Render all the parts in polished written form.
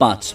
5,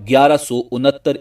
1169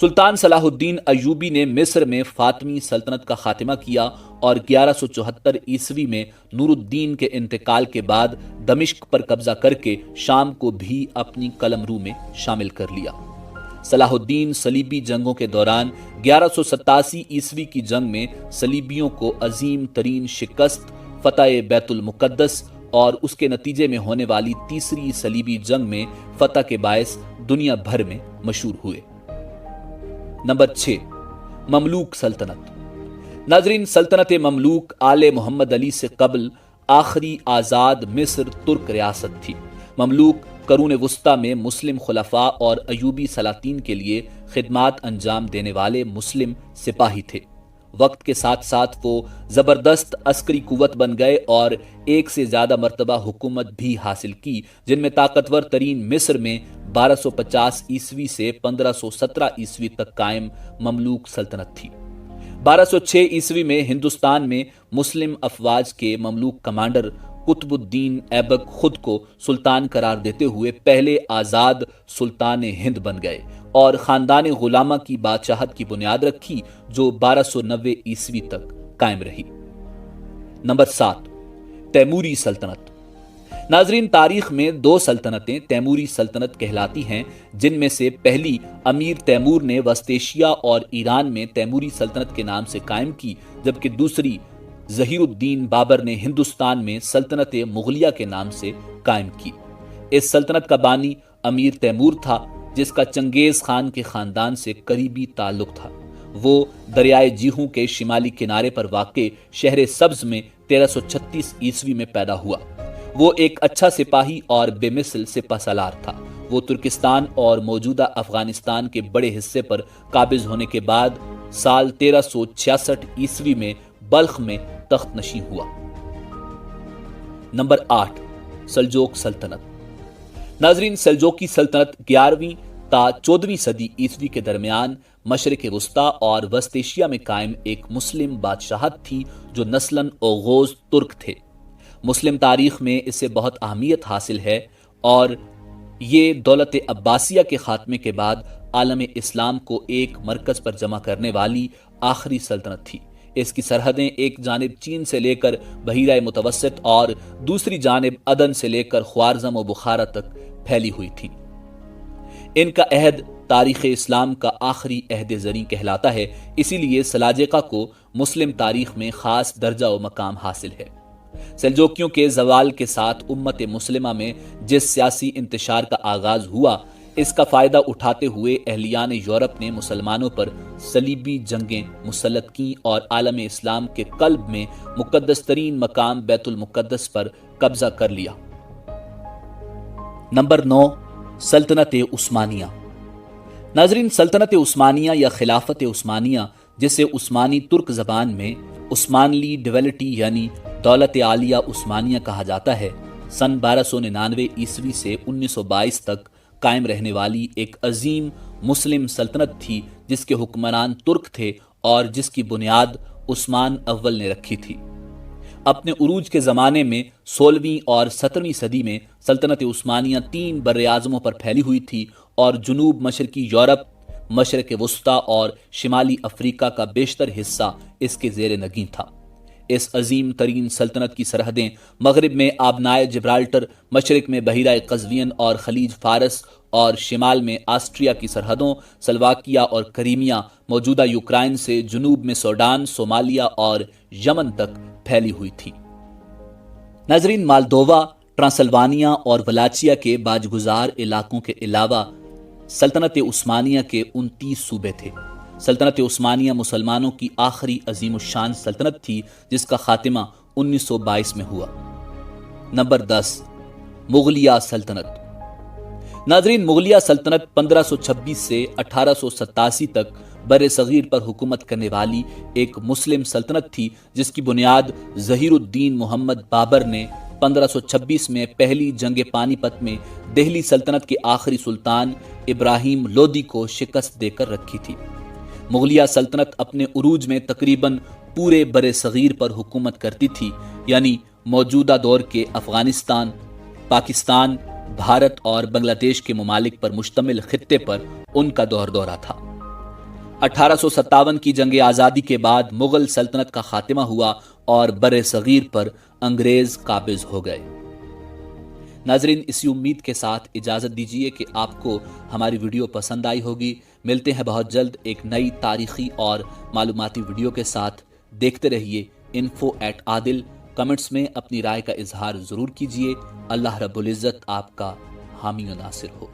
سلطان صلاح الدین ایوبی نے مصر میں فاطمی سلطنت کا خاتمہ کیا اور 1174 عیسوی میں نور الدین کے انتقال کے بعد دمشق پر قبضہ کر کے شام کو بھی اپنی قلمرو میں شامل کر لیا۔ صلاح الدین صلیبی جنگوں کے دوران 1187 عیسوی کی جنگ میں صلیبیوں کو عظیم ترین شکست، فتح بیت المقدس اور اس کے نتیجے میں ہونے والی تیسری صلیبی جنگ میں فتح کے باعث دنیا بھر میں مشہور ہوئے۔ نمبر 6، مملوک سلطنت۔ ناظرین، سلطنت مملوک آل محمد علی سے قبل آخری آزاد مصر ترک ریاست تھی۔ مملوک قرون وسطیٰ میں مسلم خلفاء اور ایوبی سلاطین کے لیے خدمات انجام دینے والے مسلم سپاہی تھے۔ وقت کے ساتھ ساتھ وہ زبردست عسکری قوت بن گئے اور ایک سے زیادہ مرتبہ حکومت بھی حاصل کی، جن میں طاقتور ترین مصر میں 1250 عیسوی سے 1517 عیسوی تک قائم مملوک سلطنت تھی۔ 1206 عیسوی میں ہندوستان میں مسلم افواج کے مملوک کمانڈر قطب الدین ایبک خود کو سلطان قرار دیتے ہوئے پہلے آزاد سلطان ہند بن گئے اور خاندان غلامہ کی بادشاہت کی بنیاد رکھی، جو 1290 عیسوی تک قائم رہی۔ نمبر 7، تیموری سلطنت۔ ناظرین، تاریخ میں 2 سلطنتیں تیموری سلطنت کہلاتی ہیں، جن میں سے پہلی امیر تیمور نے وسط ایشیا اور ایران میں تیموری سلطنت کے نام سے قائم کی، جبکہ دوسری ظہیر الدین بابر نے ہندوستان میں سلطنت مغلیہ کے نام سے قائم کی۔ اس سلطنت کا بانی امیر تیمور تھا، جس کا چنگیز خان کے خاندان سے قریبی تعلق تھا۔ وہ دریائے جیہوں کے شمالی کنارے پر واقع شہر سبز میں 1336 عیسوی میں پیدا ہوا۔ وہ ایک اچھا سپاہی اور بے مثل سپہ سالار تھا۔ وہ ترکستان اور موجودہ افغانستان کے بڑے حصے پر قابض ہونے کے بعد سال 1366 عیسوی میں بلخ میں تخت نشین ہوا۔ نمبر 8، سلجوق سلطنت۔ ناظرین، سلجوقی سلطنت 11ویں تا 14ویں صدی عیسوی کے درمیان مشرق وسطیٰ اور وسط ایشیا میں قائم ایک مسلم بادشاہت تھی، جو نسلاً اوغوز ترک تھے۔ مسلم تاریخ میں اسے بہت اہمیت حاصل ہے اور یہ دولت عباسیہ کے خاتمے کے بعد عالم اسلام کو ایک مرکز پر جمع کرنے والی آخری سلطنت تھی۔ اس کی سرحدیں ایک جانب چین سے لے کر بحیرہ متوسط اور دوسری جانب عدن سے لے کر خوارزم و بخارا تک پھیلی ہوئی تھیں۔ ان کا عہد تاریخ اسلام کا آخری عہد زریں کہلاتا ہے، اسی لیے سلاجقہ کو مسلم تاریخ میں خاص درجہ و مقام حاصل ہے۔ سلجوکیوں کے زوال کے ساتھ امت مسلمہ میں جس سیاسی انتشار کا آغاز ہوا، اس کا فائدہ اٹھاتے ہوئے اہلیان یورپ نے مسلمانوں پر صلیبی جنگیں مسلط کیں اور عالم اسلام کے قلب میں مقدس ترین مقام بیت المقدس پر قبضہ کر لیا۔ نمبر 9، سلطنت عثمانیہ۔ ناظرین، سلطنت عثمانیہ یا خلافت عثمانیہ، جسے عثمانی ترک زبان میں عثمانلی ڈیولٹی یعنی دولت عالیہ عثمانیہ کہا جاتا ہے، سن 1299 عیسوی سے 1922 تک قائم رہنے والی ایک عظیم مسلم سلطنت تھی، جس کے حکمران ترک تھے اور جس کی بنیاد عثمان اول نے رکھی تھی۔ اپنے عروج کے زمانے میں 16ویں اور 17ویں صدی میں سلطنت عثمانیہ 3 براعظموں پر پھیلی ہوئی تھی اور جنوب مشرقی یورپ، مشرق وسطیٰ اور شمالی افریقہ کا بیشتر حصہ اس کے زیر نگین تھا۔ اس عظیم ترین سلطنت کی سرحدیں مغرب میں آبنائے جبرالٹر، مشرق میں بحیرہ قزوین اور خلیج فارس اور شمال میں آسٹریا کی سرحدوں سلواکیہ اور کریمیا، موجودہ یوکرائن سے جنوب میں سوڈان، صومالیہ اور یمن تک پھیلی ہوئی تھی۔ ناظرین، مالدووا، ٹرانسلوانیا اور ولاچیا کے باجگزار علاقوں کے علاوہ سلطنت عثمانیہ کے 29 صوبے تھے۔ سلطنت عثمانیہ مسلمانوں کی آخری عظیم الشان سلطنت تھی، جس کا خاتمہ 1922 میں ہوا۔ نمبر 10، مغلیہ سلطنت۔ ناظرین، مغلیہ سلطنت 1526 سے 1887 تک بر صغیر پر حکومت کرنے والی ایک مسلم سلطنت تھی، جس کی بنیاد ظہیر الدین محمد بابر نے 1526 میں پہلی جنگ پانی پت میں دہلی سلطنت کے آخری سلطان ابراہیم لودھی کو شکست دے کر رکھی تھی۔ مغلیہ سلطنت اپنے عروج میں تقریباً پورے بر صغیر پر حکومت کرتی تھی، یعنی موجودہ دور کے افغانستان، پاکستان، بھارت اور بنگلہ دیش کے ممالک پر مشتمل خطے پر ان کا دور دورہ تھا۔ 1857 کی جنگ آزادی کے بعد مغل سلطنت کا خاتمہ ہوا اور بر صغیر پر انگریز قابض ہو گئے۔ ناظرین، اسی امید کے ساتھ اجازت دیجیے کہ آپ کو ہماری ویڈیو پسند آئی ہوگی۔ ملتے ہیں بہت جلد ایک نئی تاریخی اور معلوماتی ویڈیو کے ساتھ۔ دیکھتے رہیے info@adil۔ کمنٹس میں اپنی رائے کا اظہار ضرور کیجیے۔ اللہ رب العزت آپ کا حامی و ناصر ہو۔